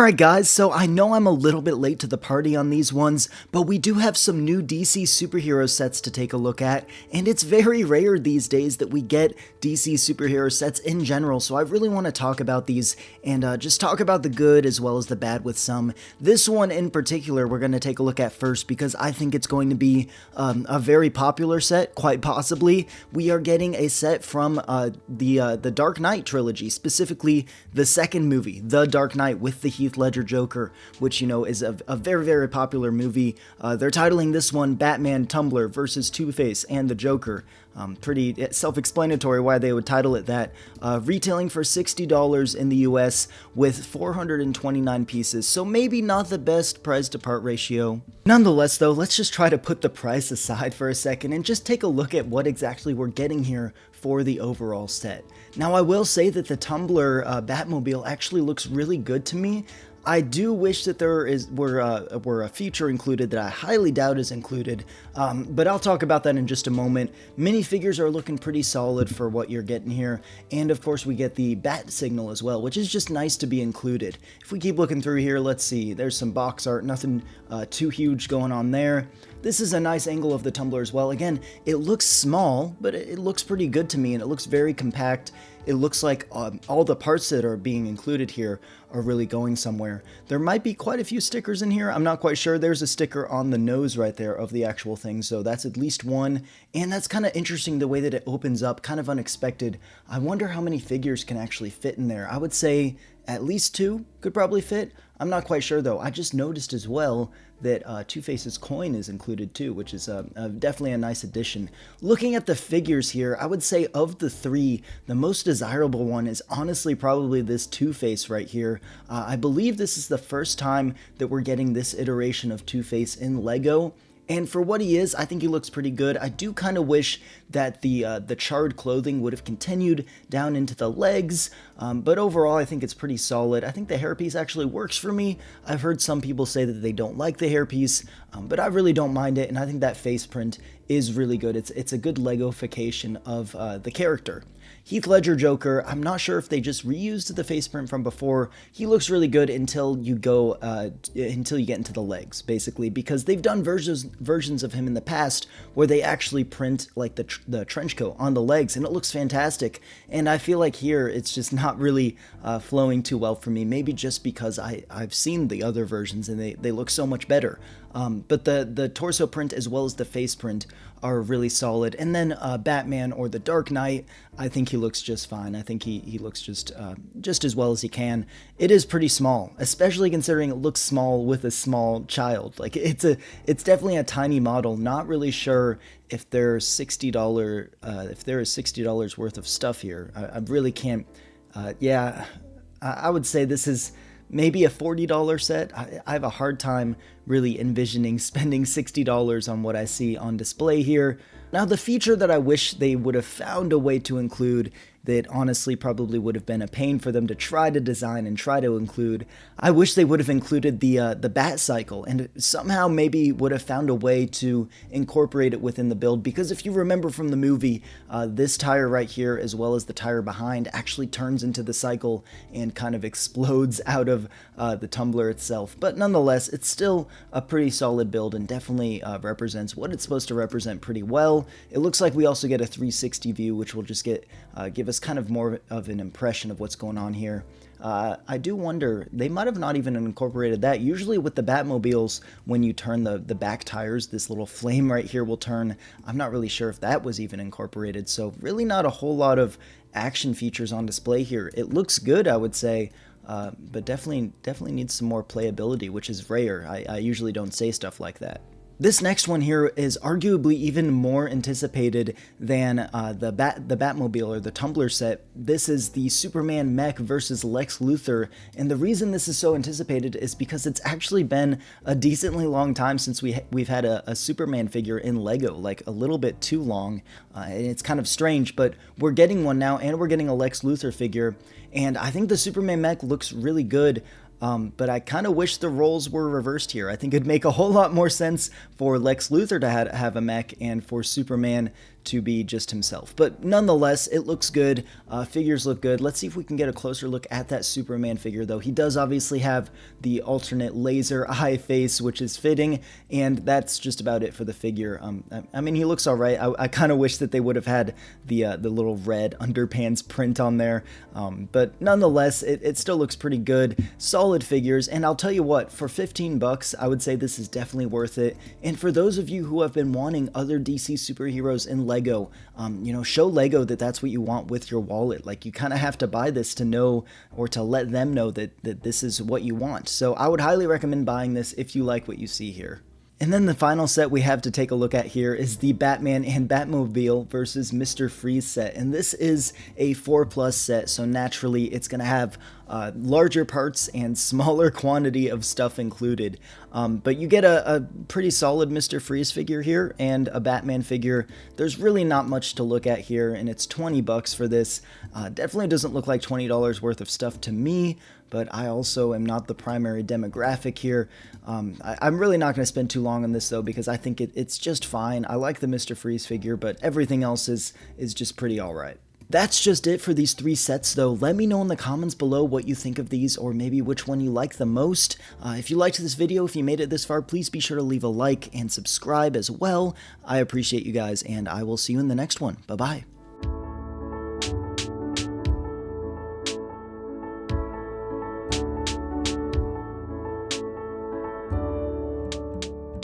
Alright guys, so I know I'm a little bit late to the party on these ones, but we do have some new DC superhero sets to take a look at, and it's very rare these days that we get DC superhero sets in general, so I really want to talk about these and just talk about the good as well as the bad with some. This one in particular we're going to take a look at first because I think it's going to be a very popular set, quite possibly. We are getting a set from the Dark Knight trilogy, specifically the second movie, The Dark Knight with the Heath Ledger Joker, which, you know, is a very, very popular movie. They're titling this one Batman Tumbler versus Two-Face and the Joker. Pretty self-explanatory why they would title it that. Retailing for $60 in the US with 429 pieces, so maybe not the best price to part ratio. Nonetheless though, let's just try to put the price aside for a second and just take a look at what exactly we're getting here for the overall set. Now I will say that the Tumbler Batmobile actually looks really good to me. I do wish that there were a feature included that I highly doubt is included, but I'll talk about that in just a moment. Minifigures are looking pretty solid for what you're getting here, and of course we get the bat signal as well, which is just nice to be included. If we keep looking through here, let's see, there's some box art, nothing too huge going on there. This is a nice angle of the Tumbler as well. Again, it looks small, but it looks pretty good to me, and it looks very compact. It looks like all the parts that are being included here are really going somewhere. There might be quite a few stickers in here. I'm not quite sure. There's a sticker on the nose right there of the actual thing, so that's at least one. And that's kind of interesting the way that it opens up, kind of unexpected. I wonder how many figures can actually fit in there. I would say at least two could probably fit. I'm not quite sure though. I just noticed as well that Two-Face's coin is included too, which is definitely a nice addition. Looking at the figures here, I would say of the three, the most desirable one is honestly probably this Two-Face right here. I believe this is the first time that we're getting this iteration of Two-Face in Lego. And for what he is, I think he looks pretty good. I do kind of wish that the charred clothing would have continued down into the legs, but overall I think it's pretty solid. I think the hairpiece actually works for me. I've heard some people say that they don't like the hairpiece, but I really don't mind it, and I think that face print is really good. It's a good Legofication of the character. Heath Ledger Joker, I'm not sure if they just reused the face print from before. He looks really good until you go until you get into the legs, basically, because they've done versions of him in the past where they actually print like the trench coat on the legs, and it looks fantastic. And I feel like here it's just not really flowing too well for me. Maybe just because I've seen the other versions and they look so much better. But the torso print as well as the face print are really solid. And then Batman or the Dark Knight, I think he looks just fine. I think he looks just as well as he can. It is pretty small, especially considering it looks small with a small child. Like it's definitely a tiny model. Not really sure if there's $60 worth of stuff here. I really can't. Yeah, I would say this is maybe a $40 set. I have a hard time really envisioning spending $60 on what I see on display here. Now, the feature that I wish they would have found a way to include that honestly probably would have been a pain for them to try to design and try to include. I wish they would have included the bat cycle and somehow maybe would have found a way to incorporate it within the build, because if you remember from the movie, this tire right here as well as the tire behind actually turns into the cycle and kind of explodes out of the tumbler itself. But nonetheless, it's still a pretty solid build and definitely represents what it's supposed to represent pretty well. It looks like we also get a 360 view, which will just give us kind of more of an impression of what's going on here. I do wonder, they might have not even incorporated that. Usually with the Batmobiles, when you turn the back tires, this little flame right here will turn. I'm not really sure if that was even incorporated, so really not a whole lot of action features on display here. It looks good, I would say, but definitely needs some more playability, which is rare. I usually don't say stuff like that. This next one here is arguably even more anticipated than the Batmobile or the Tumbler set. This is the Superman mech versus Lex Luthor, and the reason this is so anticipated is because it's actually been a decently long time since we've had a Superman figure in Lego, like a little bit too long, and it's kind of strange, but we're getting one now, and we're getting a Lex Luthor figure, and I think the Superman mech looks really good. But I kind of wish the roles were reversed here. I think it'd make a whole lot more sense for Lex Luthor to have a mech and for Superman to be just himself. But nonetheless, it looks good. Figures look good. Let's see if we can get a closer look at that Superman figure, though. He does obviously have the alternate laser eye face, which is fitting, and that's just about it for the figure. I mean, he looks all right. I kind of wish that they would have had the little red underpants print on there, but nonetheless, it still looks pretty good. Solid figures, and I'll tell you what, for 15 bucks, I would say this is definitely worth it. And for those of you who have been wanting other DC superheroes in Lego, show Lego that that's what you want with your wallet. Like, you kind of have to buy this to know, or to let them know that this is what you want. So I would highly recommend buying this if you like what you see here. And then the final set we have to take a look at here is the Batman and Batmobile versus Mr. Freeze set. And this is a 4+ set, so naturally it's going to have larger parts and smaller quantity of stuff included. But you get a pretty solid Mr. Freeze figure here and a Batman figure. There's really not much to look at here, and it's 20 bucks for this. Definitely doesn't look like $20 worth of stuff to me, but I also am not the primary demographic here. I'm really not going to spend too long on this, though, because I think it's just fine. I like the Mr. Freeze figure, but everything else is just pretty alright. That's just it for these 3 sets, though. Let me know in the comments below what you think of these, or maybe which one you like the most. If you liked this video, if you made it this far, please be sure to leave a like and subscribe as well. I appreciate you guys, and I will see you in the next one. Bye-bye.